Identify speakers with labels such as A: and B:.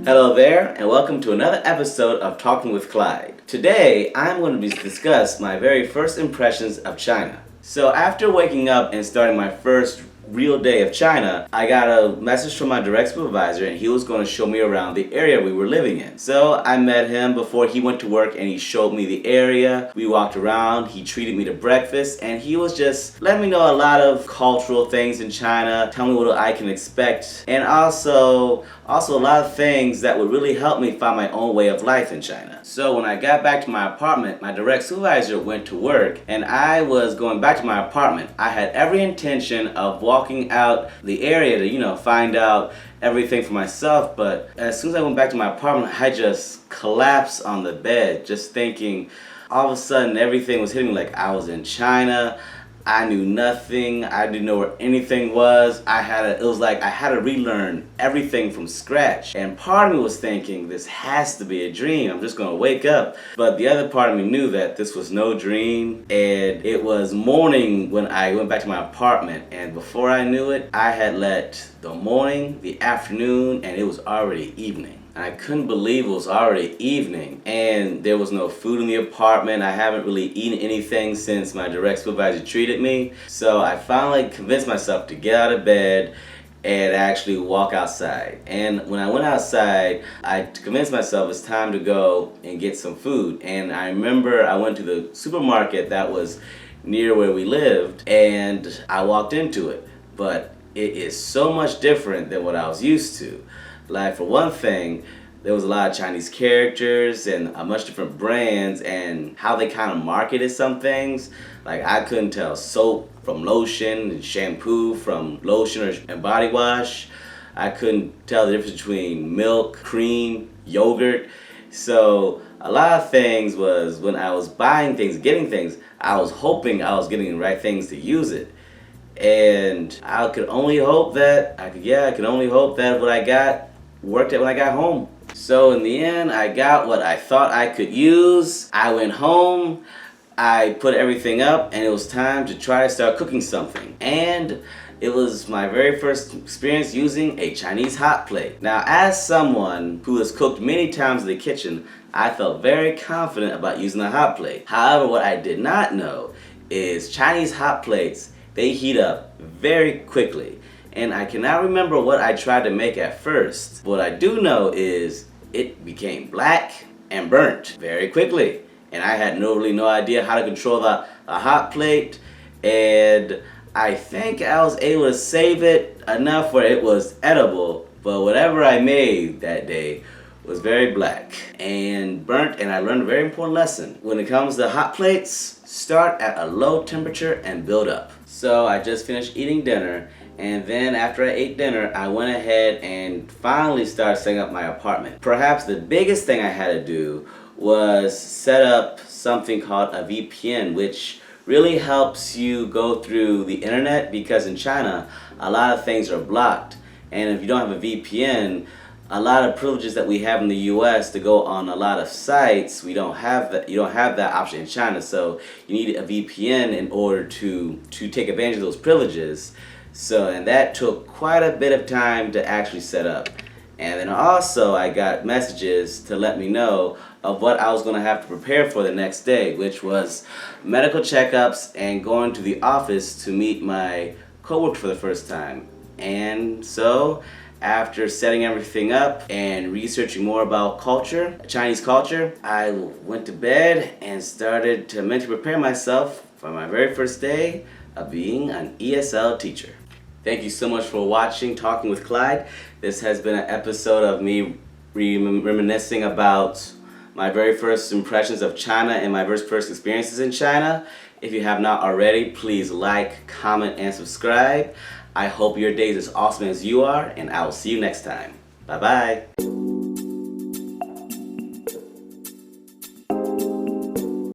A: Hello there, and welcome to another episode of Talking with Clyde. Today, I'm going to discuss my very first impressions of China. So after waking up and starting my first real day of China, I got a message from my direct supervisor and he was going to show me around the area we were living in. So I met him before he went to work and he showed me the area. We walked around, he treated me to breakfast, and he was just letting me know a lot of cultural things in China, tell me what I can expect, and also a lot of things that would really help me find my own way of life in China. So when I got back to my apartment, my direct supervisor went to work and I was going back to my apartment. I had every intention of walking out the area to, find out everything for myself, but as soon as I went back to my apartment, I just collapsed on the bed, just thinking all of a sudden everything was hitting me like I was in China. I knew nothing. I didn't know where anything was. It was like I had to relearn everything from scratch. And part of me was thinking, this has to be a dream. I'm just gonna wake up. But the other part of me knew that this was no dream. And it was morning when I went back to my apartment. And before I knew it, I had let the morning, the afternoon, and it was already evening. I couldn't believe it was already evening and there was no food in the apartment. I haven't really eaten anything since my direct supervisor treated me. So I finally convinced myself to get out of bed and actually walk outside. And when I went outside, I convinced myself it's time to go and get some food. And I remember I went to the supermarket that was near where we lived and I walked into it. But it is so much different than what I was used to. Like, for one thing, there was a lot of Chinese characters and much different brands and how they kind of marketed some things. Like, I couldn't tell soap from lotion and shampoo from lotion and body wash. I couldn't tell the difference between milk, cream, yogurt. So a lot of things was when I was buying things, getting things, I was hoping I was getting the right things to use it. And I could only hope that what I got worked out when I got home. So in the end, I got what I thought I could use. I went home, I put everything up, and it was time to try to start cooking something. And it was my very first experience using a Chinese hot plate. Now, as someone who has cooked many times in the kitchen, I felt very confident about using a hot plate. However, what I did not know is Chinese hot plates, they heat up very quickly. And I cannot remember what I tried to make at first. What I do know is it became black and burnt very quickly. And I had really no idea how to control the hot plate. And I think I was able to save it enough where it was edible. But whatever I made that day was very black and burnt, and I learned a very important lesson. When it comes to hot plates, start at a low temperature and build up. So I just finished eating dinner, and then after I ate dinner, I went ahead and finally started setting up my apartment. Perhaps the biggest thing I had to do was set up something called a VPN, which really helps you go through the internet, because in China, a lot of things are blocked. And if you don't have a VPN, a lot of privileges that we have in the US to go on a lot of sites, you don't have that option in China. So you need a VPN in order to take advantage of those privileges. And that took quite a bit of time to actually set up. And then also I got messages to let me know of what I was going to have to prepare for the next day, which was medical checkups and going to the office to meet my coworker for the first time. And so after setting everything up and researching more about Chinese culture, I went to bed and started to mentally prepare myself for my very first day of being an ESL teacher. Thank you so much for watching Talking with Clyde. This has been an episode of me reminiscing about my very first impressions of China and my very first experiences in China. If you have not already, please like, comment, and subscribe. I hope your day is as awesome as you are, and I will see you next time. Bye-bye.